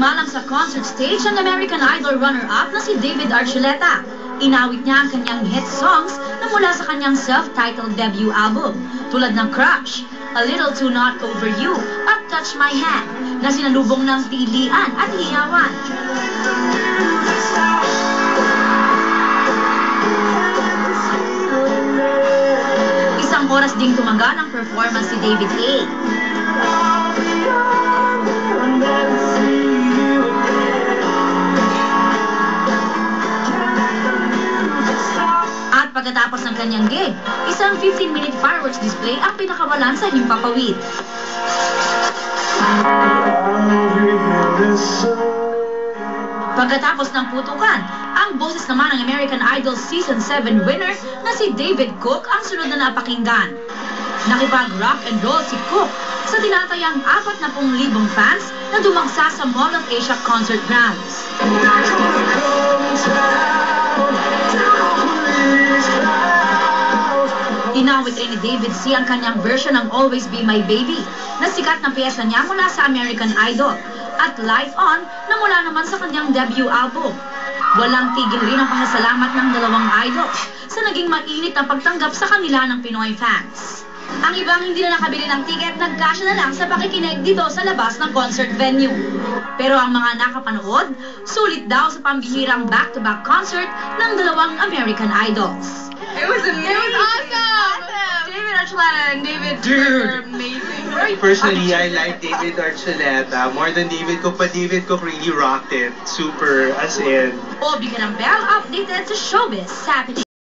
Sumalang sa concert stage ang American Idol runner-up na si David Archuleta. Inawit niya ang kanyang hit songs na mula sa kanyang self-titled debut album, tulad ng Crush, A Little Too Not Over You, at Touch My Hand, na sinalubong ng tilian at hiyawan. Isang oras ding tumagal ang performance si David A. At pagkatapos ng kanyang gig, isang 15-minute fireworks display ang pinakawalan sa himpapawid. Pagkatapos ng putukan, ang boses naman ng American Idol Season 7 winner na si David Cook ang sunod na napakinggan. Nakipag-rock and roll si Cook sa tinatayang 40,000 fans na dumagsa sa Mall of Asia Concert Grounds. Inawit rin ni David C. ang kanyang version ng Always Be My Baby na sikat na piyesa niya mula sa American Idol at Life On na mula naman sa kanyang debut album. Walang tigil rin ang pasasalamat ng dalawang idols sa naging mainit na pagtanggap sa kanila ng Pinoy fans. Ang ibang hindi na nakabili ng ticket, nagkasya na lang sa pakikinig dito sa labas ng concert venue. Pero ang mga nakapanood, sulit daw sa pambihirang back-to-back concert ng dalawang American Idols. It was amazing. It was awesome. David Archuleta and David were amazing. Personally, I like David Archuleta more than David Cook, but David Cook really rocked it. Super, as in. O, bigyan ng bell updated sa showbiz happening.